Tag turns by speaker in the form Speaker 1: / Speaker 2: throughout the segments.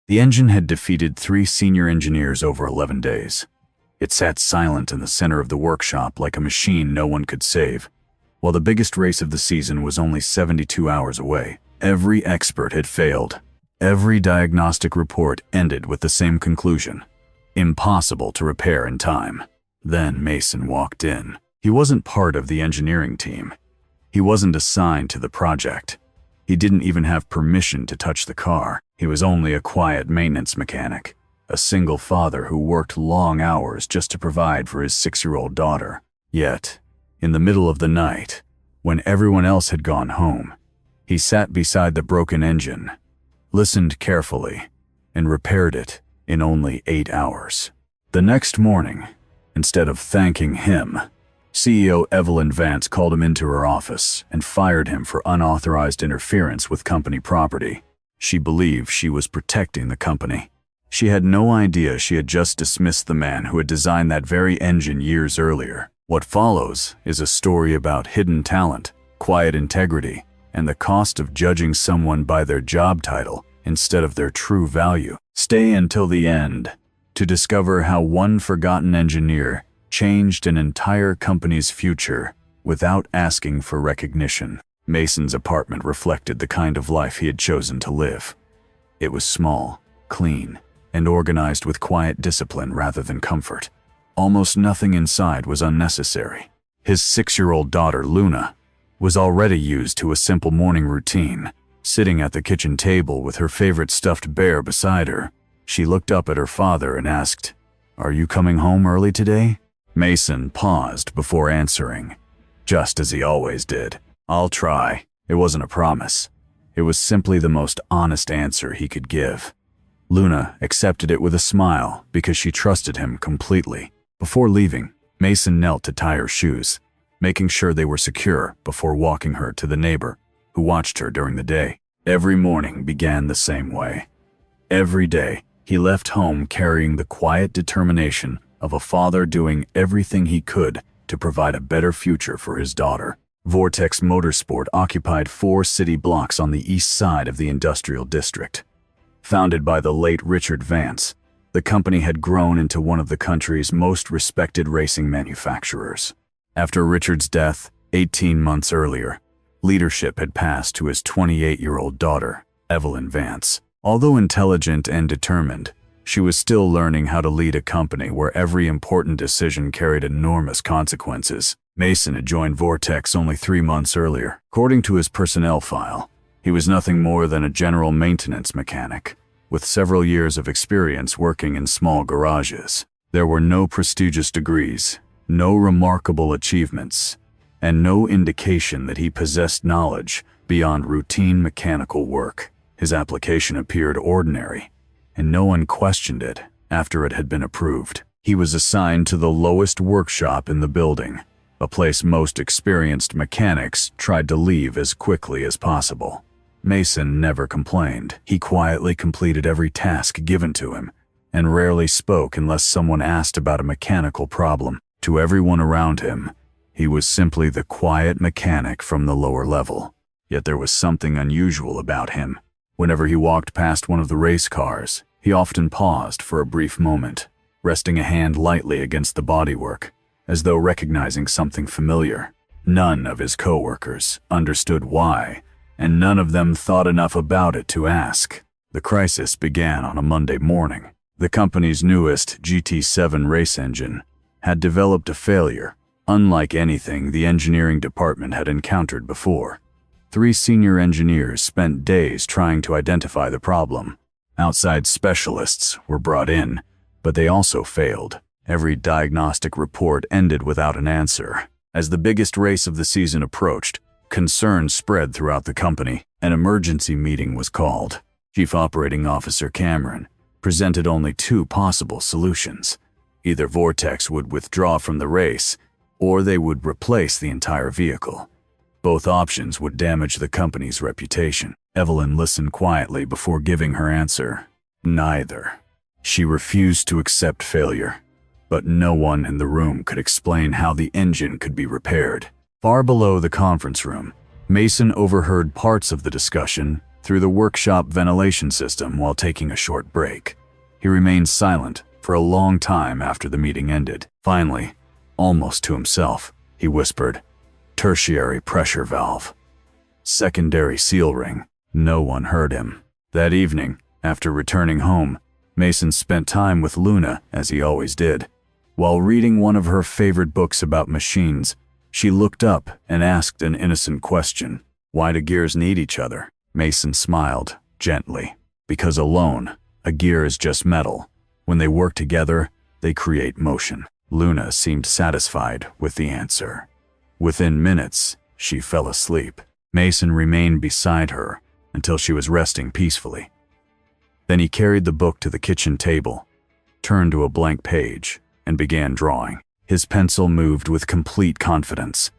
Speaker 1: The engine had defeated 3 senior engineers over 11 days. It sat silent in the center of the workshop like a machine no one could save. While the biggest race of the season was only 72 hours away, every expert had failed. Every diagnostic report ended with the same conclusion: impossible to repair in time. Then Mason walked in. He wasn't part of the engineering team. He wasn't assigned to the project. He didn't even have permission to touch the car. He was only a quiet maintenance mechanic, a single father who worked long hours just to provide for his 6-year-old daughter. Yet, in the middle of the night, when everyone else had gone home, he sat beside the broken engine, listened carefully, and repaired it in only 8 hours. The next morning, instead of thanking him, CEO Evelyn Vance called him into her office and fired him for unauthorized interference with company property. She believed she was protecting the company. She had no idea she had just dismissed the man who had designed that very engine years earlier. What follows is a story about hidden talent, quiet integrity, and the cost of judging someone by their job title instead of their true value. Stay until the end to discover how one forgotten engineer changed an entire company's future without asking for recognition. Mason's apartment reflected the kind of life he had chosen to live. It was small, clean, and organized with quiet discipline rather than comfort. Almost nothing inside was unnecessary. His 6-year-old daughter, Luna, was already used to a simple morning routine. Sitting at the kitchen table with her favorite stuffed bear beside her, she looked up at her father and asked, "Are you coming home early today?" Mason paused before answering, just as he always did. "I'll try." It wasn't a promise. It was simply the most honest answer he could give. Luna accepted it with a smile because she trusted him completely. Before leaving, Mason knelt to tie her shoes, making sure they were secure before walking her to the neighbor who watched her during the day. Every morning began the same way. Every day, he left home carrying the quiet determination of a father doing everything he could to provide a better future for his daughter. Vortex Motorsport occupied 4 city blocks on the east side of the industrial district. Founded by the late Richard Vance, the company had grown into one of the country's most respected racing manufacturers. After Richard's death 18 months earlier, leadership had passed to his 28-year-old daughter, Evelyn Vance. Although intelligent and determined, she was still learning how to lead a company where every important decision carried enormous consequences. Mason had joined Vortex only 3 months earlier. According to his personnel file, he was nothing more than a general maintenance mechanic, with several years of experience working in small garages. There were no prestigious degrees, no remarkable achievements, and no indication that he possessed knowledge beyond routine mechanical work. His application appeared ordinary, and no one questioned it after it had been approved. He was assigned to the lowest workshop in the building, a place most experienced mechanics tried to leave as quickly as possible. Mason never complained. He quietly completed every task given to him, and rarely spoke unless someone asked about a mechanical problem. To everyone around him, he was simply the quiet mechanic from the lower level. Yet there was something unusual about him. Whenever he walked past one of the race cars, he often paused for a brief moment, resting a hand lightly against the bodywork, as though recognizing something familiar. None of his coworkers understood why, and none of them thought enough about it to ask. The crisis began on a Monday morning. The company's newest GT7 race engine had developed a failure, unlike anything the engineering department had encountered before. 3 senior engineers spent days trying to identify the problem. Outside specialists were brought in, but they also failed. Every diagnostic report ended without an answer. As the biggest race of the season approached, concern spread throughout the company. An emergency meeting was called. Chief Operating Officer Cameron presented only 2 possible solutions. Either Vortex would withdraw from the race, or they would replace the entire vehicle. Both options would damage the company's reputation. Evelyn listened quietly before giving her answer. Neither. She refused to accept failure, but no one in the room could explain how the engine could be repaired. Far below the conference room, Mason overheard parts of the discussion through the workshop ventilation system while taking a short break. He remained silent for a long time after the meeting ended. Finally, almost to himself, he whispered, "Tertiary pressure valve. Secondary seal ring." No one heard him. That evening, after returning home, Mason spent time with Luna, as he always did. While reading one of her favorite books about machines, she looked up and asked an innocent question. "Why do gears need each other?" Mason smiled gently. "Because alone, a gear is just metal. When they work together, they create motion." Luna seemed satisfied with the answer. Within minutes, she fell asleep. Mason remained beside her until she was resting peacefully. Then he carried the book to the kitchen table, turned to a blank page, and began drawing. His pencil moved with complete confidence.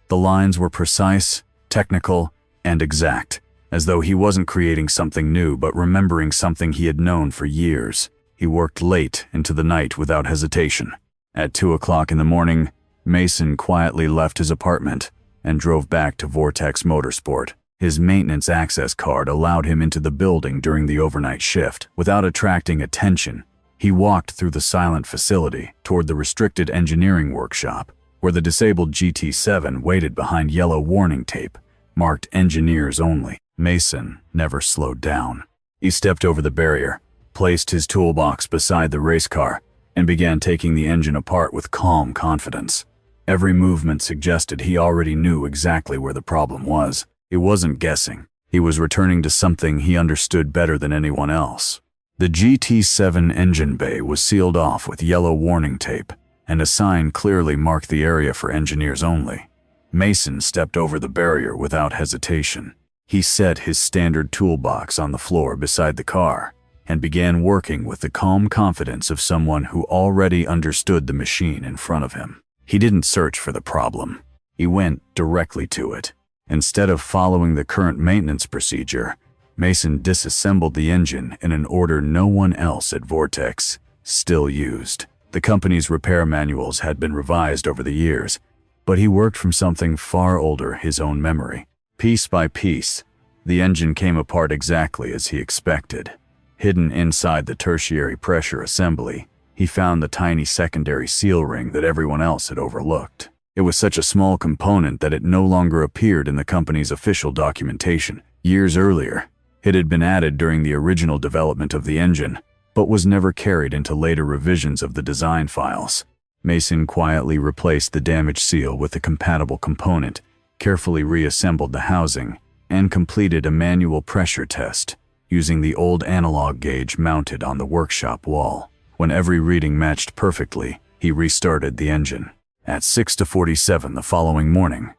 Speaker 1: The lines were precise, technical, and exact, as though he wasn't creating something new but remembering something he had known for years. He worked late into the night without hesitation. At 2 o'clock in the morning, Mason quietly left his apartment and drove back to Vortex Motorsport. His maintenance access card allowed him into the building during the overnight shift. Without attracting attention, he walked through the silent facility toward the restricted engineering workshop, where the disabled GT7 waited behind yellow warning tape marked "Engineers Only." Mason never slowed down. He stepped over the barrier, placed his toolbox beside the race car, and began taking the engine apart with calm confidence. Every movement suggested he already knew exactly where the problem was. He wasn't guessing. He was returning to something he understood better than anyone else. The GT7 engine bay was sealed off with yellow warning tape, and a sign clearly marked the area for engineers only. Mason stepped over the barrier without hesitation. He set his standard toolbox on the floor beside the car and began working with the calm confidence of someone who already understood the machine in front of him. He didn't search for the problem. He went directly to it. Instead of following the current maintenance procedure, Mason disassembled the engine in an order no one else at Vortex still used. The company's repair manuals had been revised over the years, but he worked from something far older, his own memory. Piece by piece, the engine came apart exactly as he expected. Hidden inside the tertiary pressure assembly, he found the tiny secondary seal ring that everyone else had overlooked. It was such a small component that it no longer appeared in the company's official documentation. Years earlier, it had been added during the original development of the engine, but was never carried into later revisions of the design files. Mason quietly replaced the damaged seal with the compatible component, carefully reassembled the housing, and completed a manual pressure test using the old analog gauge mounted on the workshop wall. When every reading matched perfectly, he restarted the engine. At 6:47 the following morning,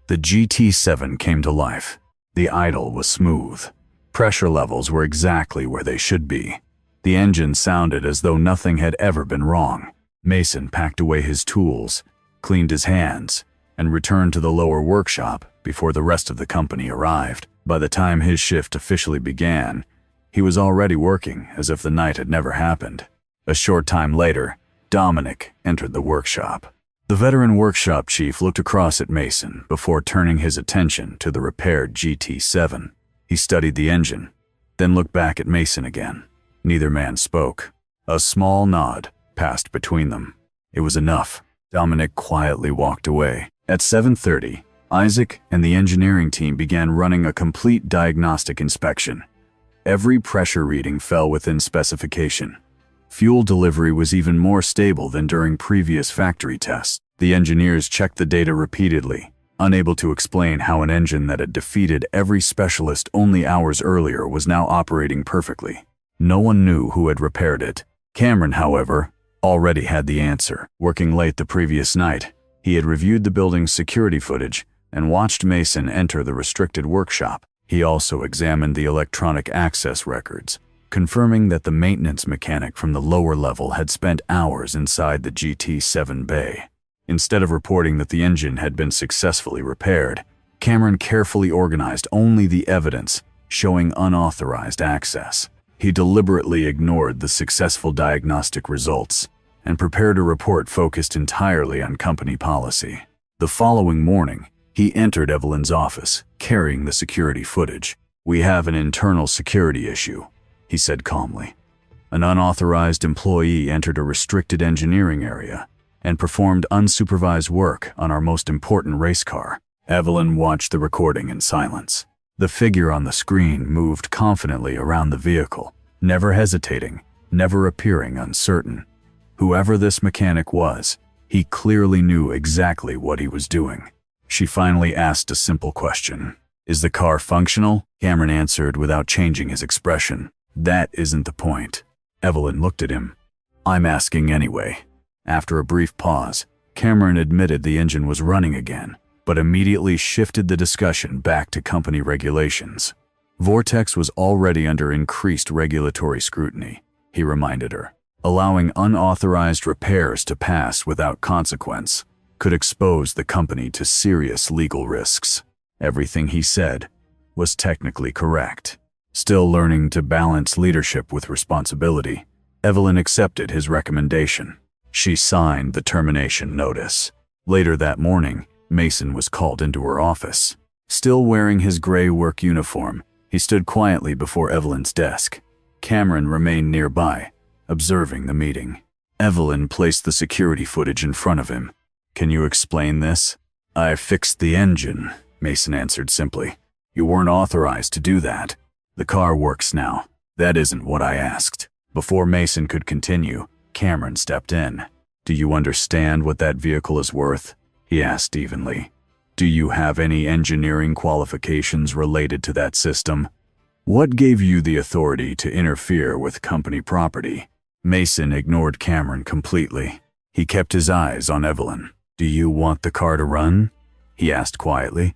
Speaker 1: the GT7 came to life. The idle was smooth. Pressure levels were exactly where they should be. The engine sounded as though nothing had ever been wrong. Mason packed away his tools, cleaned his hands, and returned to the lower workshop before the rest of the company arrived. By the time his shift officially began, he was already working as if the night had never happened. A short time later, Dominic entered the workshop. The veteran workshop chief looked across at Mason before turning his attention to the repaired GT7. He studied the engine, then looked back at Mason again. Neither man spoke. A small nod passed between them. It was enough. Dominic quietly walked away. At 7:30, Isaac and the engineering team began running a complete diagnostic inspection. Every pressure reading fell within specification. Fuel delivery was even more stable than during previous factory tests. The engineers checked the data repeatedly, unable to explain how an engine that had defeated every specialist only hours earlier was now operating perfectly. No one knew who had repaired it. Cameron, however, already had the answer. Working late the previous night, he had reviewed the building's security footage and watched Mason enter the restricted workshop. He also examined the electronic access records, confirming that the maintenance mechanic from the lower level had spent hours inside the GT7 bay. Instead of reporting that the engine had been successfully repaired, Cameron carefully organized only the evidence showing unauthorized access. He deliberately ignored the successful diagnostic results and prepared a report focused entirely on company policy. The following morning, he entered Evelyn's office, carrying the security footage. "We have an internal security issue," he said calmly. An unauthorized employee entered a restricted engineering area and performed unsupervised work on our most important race car. Evelyn watched the recording in silence. The figure on the screen moved confidently around the vehicle, never hesitating, never appearing uncertain. Whoever this mechanic was, he clearly knew exactly what he was doing. She finally asked a simple question. "Is the car functional?" Cameron answered without changing his expression. "That isn't the point." Evelyn looked at him. "I'm asking anyway." After a brief pause, Cameron admitted the engine was running again, but immediately shifted the discussion back to company regulations. Vortex was already under increased regulatory scrutiny, he reminded her. Allowing unauthorized repairs to pass without consequence could expose the company to serious legal risks. Everything he said was technically correct. Still learning to balance leadership with responsibility, Evelyn accepted his recommendation. She signed the termination notice. Later that morning, Mason was called into her office. Still wearing his gray work uniform, he stood quietly before Evelyn's desk. Cameron remained nearby, observing the meeting. Evelyn placed the security footage in front of him. "Can you explain this?" "I fixed the engine," Mason answered simply. "You weren't authorized to do that. The car works now." "That isn't what I asked." Before Mason could continue, Cameron stepped in. "Do you understand what that vehicle is worth?" he asked evenly. "Do you have any engineering qualifications related to that system? What gave you the authority to interfere with company property?" Mason ignored Cameron completely. He kept his eyes on Evelyn. "Do you want the car to run?" he asked quietly.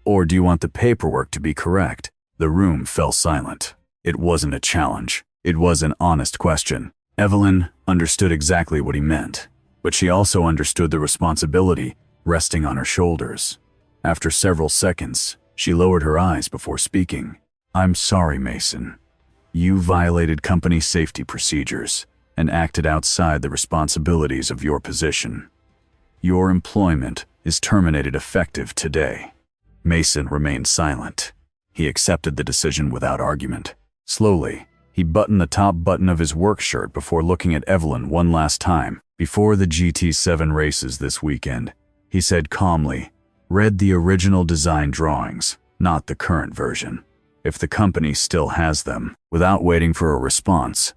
Speaker 1: "Or do you want the paperwork to be correct?" The room fell silent. It wasn't a challenge. It was an honest question. Evelyn understood exactly what he meant, but she also understood the responsibility resting on her shoulders. After several seconds, she lowered her eyes before speaking. "I'm sorry, Mason. You violated company safety procedures and acted outside the responsibilities of your position. Your employment is terminated effective today." Mason remained silent. He accepted the decision without argument. Slowly, he buttoned the top button of his work shirt before looking at Evelyn one last time. "Before the GT7 races this weekend," he said calmly, "read the original design drawings, not the current version. If the company still has them." Without waiting for a response,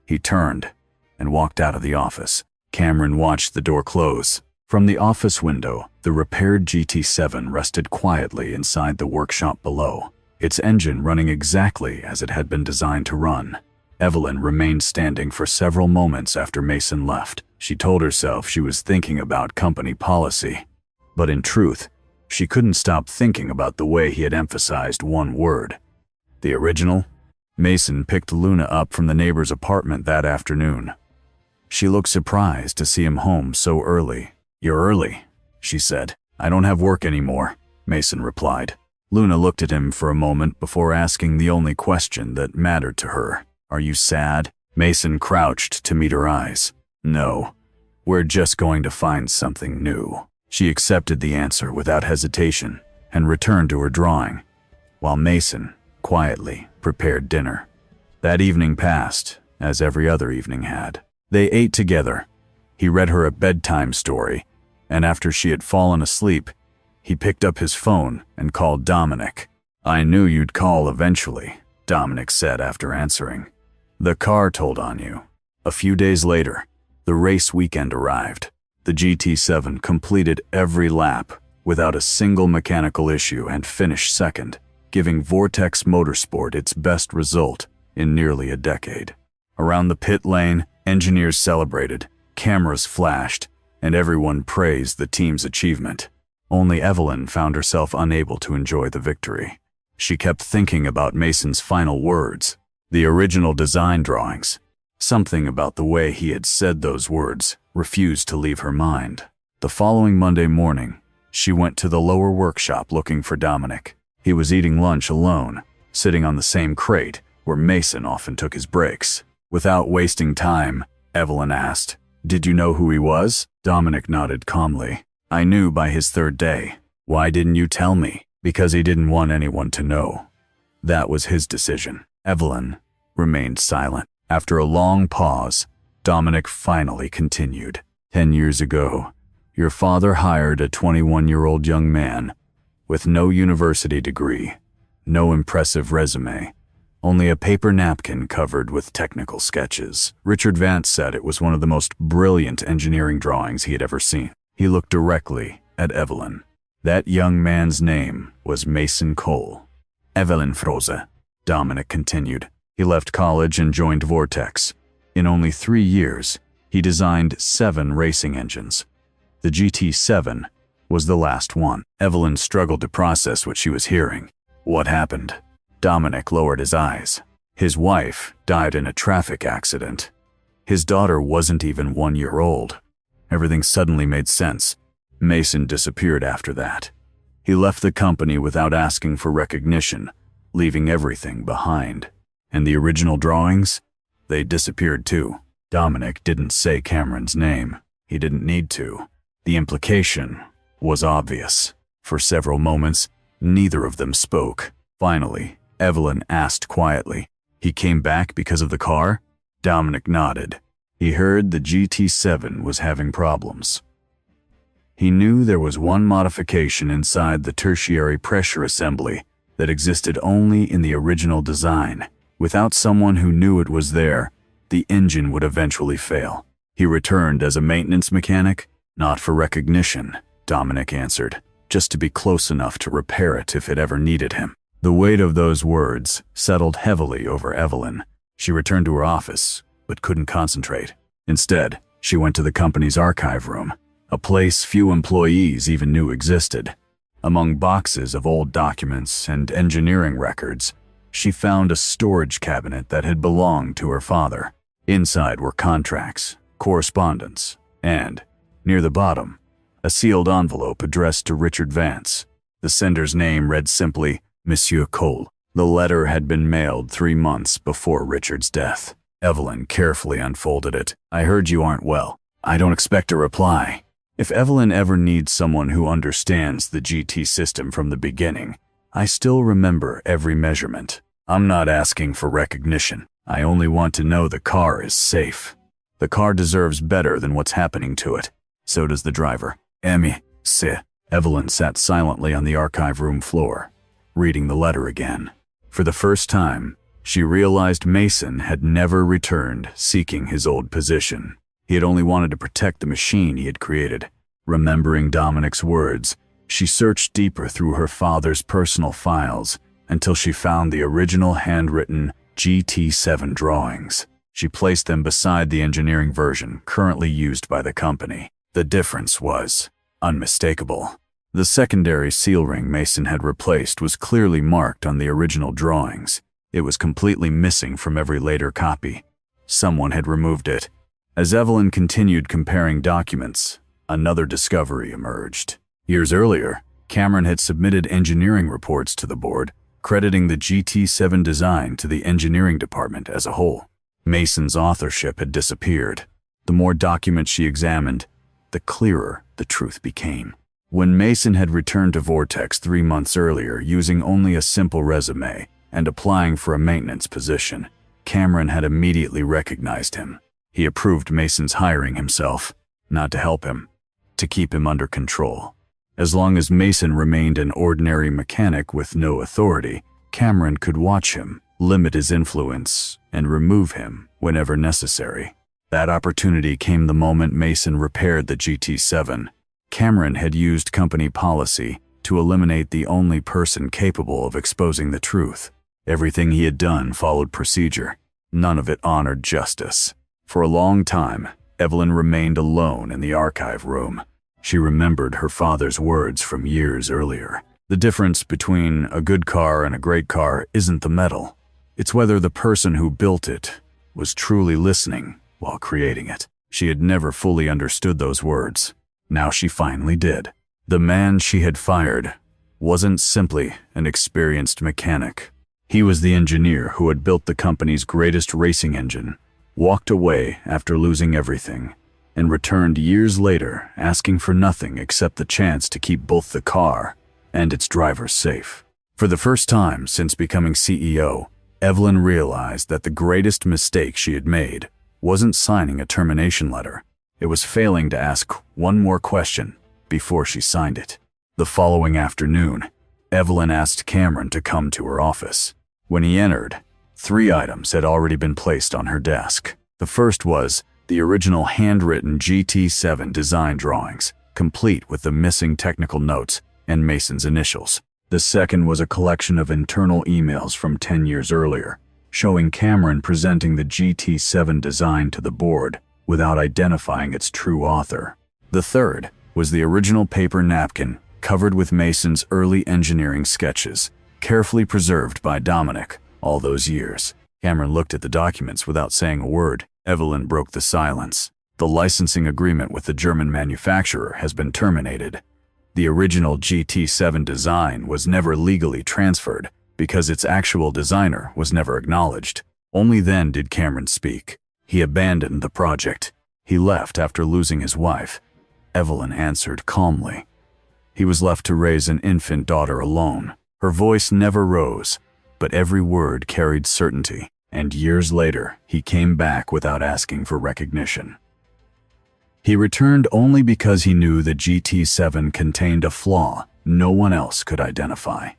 Speaker 1: he turned and walked out of the office. Cameron watched the door close. From the office window, the repaired GT7 rested quietly inside the workshop below, its engine running exactly as it had been designed to run. Evelyn remained standing for several moments after Mason left. She told herself she was thinking about company policy, but in truth, she couldn't stop thinking about the way he had emphasized one word. The original? Mason picked Luna up from the neighbor's apartment that afternoon. She looked surprised to see him home so early. "You're early," she said. "I don't have work anymore," Mason replied. Luna looked at him for a moment before asking the only question that mattered to her. "Are you sad?" Mason crouched to meet her eyes. "No, we're just going to find something new." She accepted the answer without hesitation and returned to her drawing, while Mason quietly prepared dinner. That evening passed, as every other evening had. They ate together. He read her a bedtime story, and after she had fallen asleep, he picked up his phone and called Dominic. "I knew you'd call eventually," Dominic said after answering. "The car told on you." A few days later, the race weekend arrived. The GT7 completed every lap without a single mechanical issue and finished second, giving Vortex Motorsport its best result in nearly a decade. Around the pit lane, engineers celebrated, cameras flashed, and everyone praised the team's achievement. Only Evelyn found herself unable to enjoy the victory. She kept thinking about Mason's final words, the original design drawings. Something about the way he had said those words refused to leave her mind. The following Monday morning, she went to the lower workshop looking for Dominic. He was eating lunch alone, sitting on the same crate where Mason often took his breaks. Without wasting time, Evelyn asked, "Did you know who he was?" Dominic nodded calmly. "I knew by his third day." "Why didn't you tell me?" "Because he didn't want anyone to know." That was his decision. Evelyn remained silent. After a long pause, Dominic finally continued. 10 years ago, your father hired a 21-year-old young man with no university degree, no impressive resume, only a paper napkin covered with technical sketches. Richard Vance said it was one of the most brilliant engineering drawings he had ever seen. He looked directly at Evelyn. That young man's name was Mason Cole. Evelyn Froze, Dominic continued. He left college and joined Vortex. In only 3 years, he designed 7 racing engines. The GT7 was the last one. Evelyn struggled to process what she was hearing. What happened? Dominic lowered his eyes. His wife died in a traffic accident. His daughter wasn't even 1 year old. Everything suddenly made sense. Mason disappeared after that. He left the company without asking for recognition, leaving everything behind. And the original drawings? They disappeared too. Dominic didn't say Cameron's name. He didn't need to. The implication was obvious. For several moments, neither of them spoke. Finally, Evelyn asked quietly, "He came back because of the car?" Dominic nodded. He heard the GT7 was having problems. He knew there was one modification inside the tertiary pressure assembly that existed only in the original design. Without someone who knew it was there, the engine would eventually fail. He returned as a maintenance mechanic, not for recognition, Dominic answered, just to be close enough to repair it if it ever needed him. The weight of those words settled heavily over Evelyn. She returned to her office, but couldn't concentrate. Instead, she went to the company's archive room, a place few employees even knew existed. Among boxes of old documents and engineering records, she found a storage cabinet that had belonged to her father. Inside were contracts, correspondence, and, near the bottom, a sealed envelope addressed to Richard Vance. The sender's name read simply, Monsieur Cole. The letter had been mailed 3 months before Richard's death. Evelyn carefully unfolded it. "I heard you aren't well. I don't expect a reply." If Evelyn ever needs someone who understands the GT system from the beginning, I still remember every measurement. I'm not asking for recognition. I only want to know the car is safe. The car deserves better than what's happening to it. So does the driver. Amy, se. Evelyn sat silently on the archive room floor, reading the letter again. For the first time, she realized Mason had never returned seeking his old position. He had only wanted to protect the machine he had created. Remembering Dominic's words, she searched deeper through her father's personal files until she found the original handwritten GT7 drawings. She placed them beside the engineering version currently used by the company. The difference was unmistakable. The secondary seal ring Mason had replaced was clearly marked on the original drawings. It was completely missing from every later copy. Someone had removed it. As Evelyn continued comparing documents, another discovery emerged. Years earlier, Cameron had submitted engineering reports to the board, crediting the GT7 design to the engineering department as a whole. Mason's authorship had disappeared. The more documents she examined, the clearer the truth became. When Mason had returned to Vortex 3 months earlier using only a simple resume and applying for a maintenance position, Cameron had immediately recognized him. He approved Mason's hiring himself, not to help him, to keep him under control. As long as Mason remained an ordinary mechanic with no authority, Cameron could watch him, limit his influence, and remove him whenever necessary. That opportunity came the moment Mason repaired the GT7. Cameron had used company policy to eliminate the only person capable of exposing the truth. Everything he had done followed procedure. None of it honored justice. For a long time, Evelyn remained alone in the archive room. She remembered her father's words from years earlier. The difference between a good car and a great car isn't the metal. It's whether the person who built it was truly listening while creating it. She had never fully understood those words. Now she finally did. The man she had fired wasn't simply an experienced mechanic. He was the engineer who had built the company's greatest racing engine, walked away after losing everything, and returned years later asking for nothing except the chance to keep both the car and its driver safe. For the first time since becoming CEO, Evelyn realized that the greatest mistake she had made wasn't signing a termination letter. It was failing to ask one more question before she signed it. The following afternoon, Evelyn asked Cameron to come to her office. When he entered, 3 items had already been placed on her desk. The first was the original handwritten GT7 design drawings, complete with the missing technical notes and Mason's initials. The second was a collection of internal emails from 10 years earlier, showing Cameron presenting the GT7 design to the board without identifying its true author. The third was the original paper napkin covered with Mason's early engineering sketches, carefully preserved by Dominic all those years. Cameron looked at the documents without saying a word. Evelyn broke the silence. The licensing agreement with the German manufacturer has been terminated. The original GT7 design was never legally transferred because its actual designer was never acknowledged. Only then did Cameron speak. He abandoned the project. He left after losing his wife. Evelyn answered calmly. He was left to raise an infant daughter alone. Her voice never rose, but every word carried certainty. And years later, he came back without asking for recognition. He returned only because he knew the GT7 contained a flaw no one else could identify.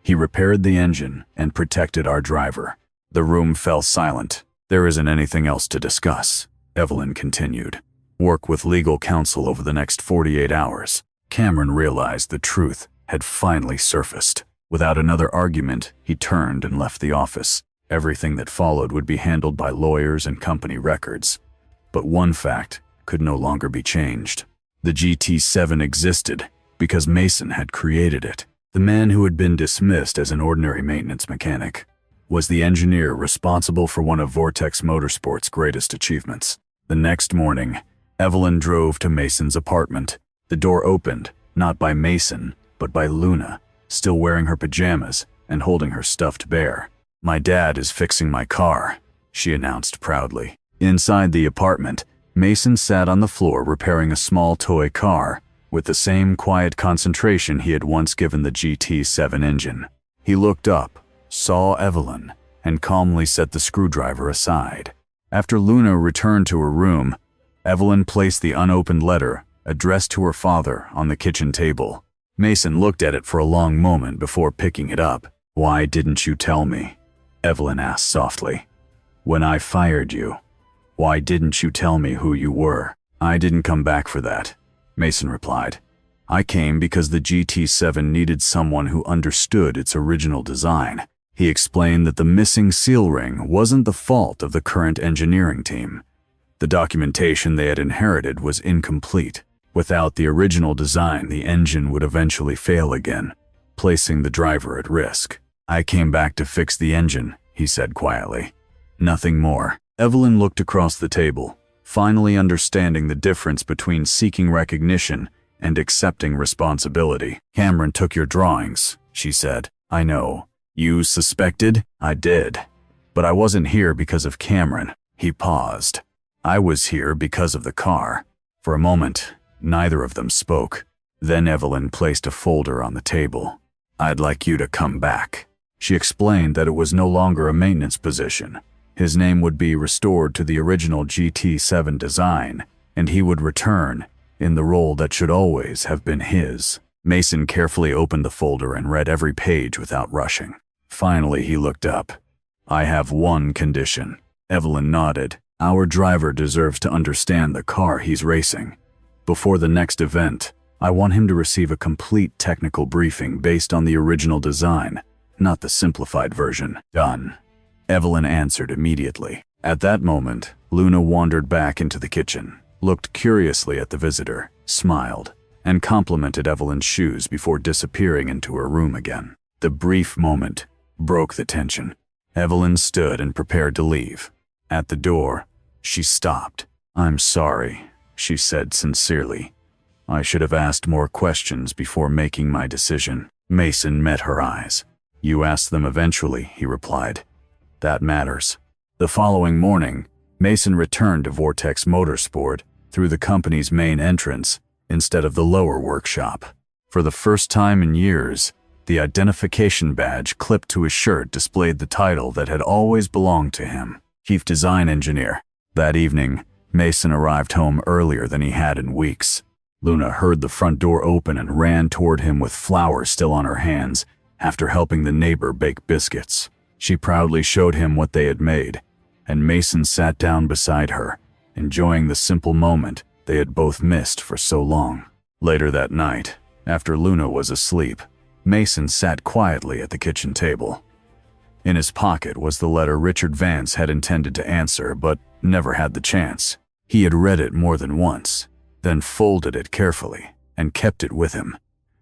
Speaker 1: He repaired the engine and protected our driver. The room fell silent. There isn't anything else to discuss, Evelyn continued. Work with legal counsel over the next 48 hours. Cameron realized the truth had finally surfaced. Without another argument, he turned and left the office. Everything that followed would be handled by lawyers and company records. But one fact could no longer be changed. The GT7 existed because Mason had created it. The man who had been dismissed as an ordinary maintenance mechanic was the engineer responsible for one of Vortex Motorsport's greatest achievements. The next morning, Evelyn drove to Mason's apartment. The door opened, not by Mason, but by Luna, still wearing her pajamas and holding her stuffed bear. "My dad is fixing my car," she announced proudly. Inside the apartment, Mason sat on the floor repairing a small toy car with the same quiet concentration he had once given the GT7 engine. He looked up, saw Evelyn, and calmly set the screwdriver aside. After Luna returned to her room, Evelyn placed the unopened letter addressed to her father on the kitchen table. Mason looked at it for a long moment before picking it up. "Why didn't you tell me?" Evelyn asked softly. "When I fired you, why didn't you tell me who you were?" "I didn't come back for that," Mason replied. "I came because the GT7 needed someone who understood its original design." He explained that the missing seal ring wasn't the fault of the current engineering team. The documentation they had inherited was incomplete. Without the original design, the engine would eventually fail again, placing the driver at risk. "I came back to fix the engine," he said quietly. "Nothing more." Evelyn looked across the table, finally understanding the difference between seeking recognition and accepting responsibility. "Cameron took your drawings," she said. "I know. You suspected?" "I did. But I wasn't here because of Cameron." He paused. "I was here because of the car." For a moment, neither of them spoke. Then Evelyn placed a folder on the table. "I'd like you to come back." She explained that it was no longer a maintenance position. His name would be restored to the original GT7 design, and he would return in the role that should always have been his. Mason carefully opened the folder and read every page without rushing. Finally, he looked up. "I have one condition." Evelyn nodded. "Our driver deserves to understand the car he's racing. Before the next event, I want him to receive a complete technical briefing based on the original design, not the simplified version." "Done," Evelyn answered immediately. At that moment, Luna wandered back into the kitchen, looked curiously at the visitor, smiled, and complimented Evelyn's shoes before disappearing into her room again. The brief moment broke the tension. Evelyn stood and prepared to leave. At the door, she stopped. "I'm sorry," she said sincerely. "I should have asked more questions before making my decision." Mason met her eyes. "You asked them eventually," he replied. "That matters." The following morning, Mason returned to Vortex Motorsport through the company's main entrance instead of the lower workshop. For the first time in years, The identification badge clipped to his shirt displayed the title that had always belonged to him: Chief Design Engineer. That evening, Mason arrived home earlier than he had in weeks. Luna heard the front door open and ran toward him with flowers still on her hands after helping the neighbor bake biscuits. She proudly showed him what they had made, and Mason sat down beside her, enjoying the simple moment they had both missed for so long. Later that night, after Luna was asleep, Mason sat quietly at the kitchen table. In his pocket was the letter Richard Vance had intended to answer but never had the chance. He had read it more than once, then folded it carefully and kept it with him,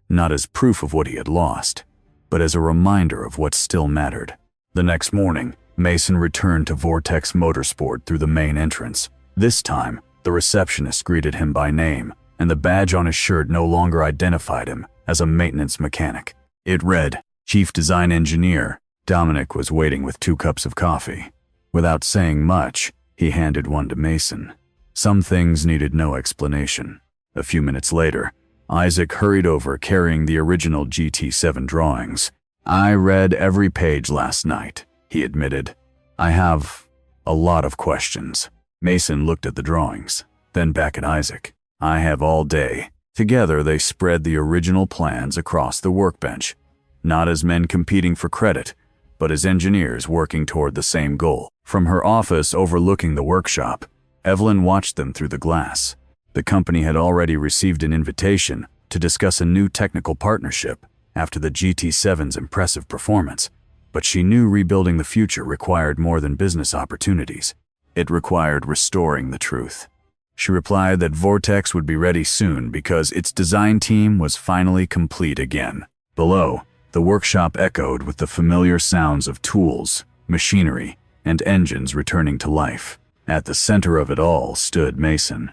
Speaker 1: not as proof of what he had lost, but as a reminder of what still mattered. The next morning, Mason returned to Vortex Motorsport through the main entrance. This time, the receptionist greeted him by name, and the badge on his shirt no longer identified him as a maintenance mechanic. It read, Chief Design Engineer. Dominic was waiting with 2 cups of coffee. Without saying much, he handed one to Mason. Some things needed no explanation. A few minutes later, Isaac hurried over carrying the original GT7 drawings. I read every page last night, he admitted. I have a lot of questions. Mason looked at the drawings, then back at Isaac. I have all day. Together they spread the original plans across the workbench, not as men competing for credit, but as engineers working toward the same goal. From her office overlooking the workshop, Evelyn watched them through the glass. The company had already received an invitation to discuss a new technical partnership after the GT7's impressive performance, but she knew rebuilding the future required more than business opportunities. It required restoring the truth. She replied that Vortex would be ready soon because its design team was finally complete again. Below, the workshop echoed with the familiar sounds of tools, machinery, and engines returning to life. At the center of it all stood Mason,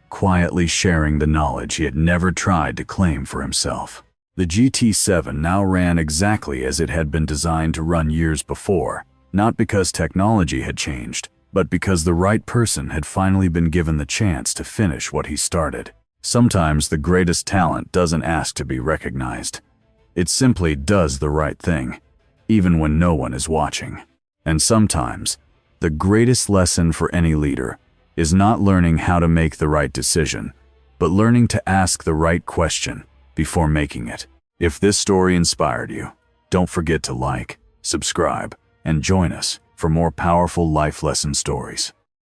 Speaker 1: quietly sharing the knowledge he had never tried to claim for himself. The GT7 now ran exactly as it had been designed to run years before, not because technology had changed, but because the right person had finally been given the chance to finish what he started. Sometimes the greatest talent doesn't ask to be recognized. It simply does the right thing, even when no one is watching. And sometimes, the greatest lesson for any leader is not learning how to make the right decision, but learning to ask the right question before making it. If this story inspired you, don't forget to like, subscribe, and join us for more powerful life lesson stories.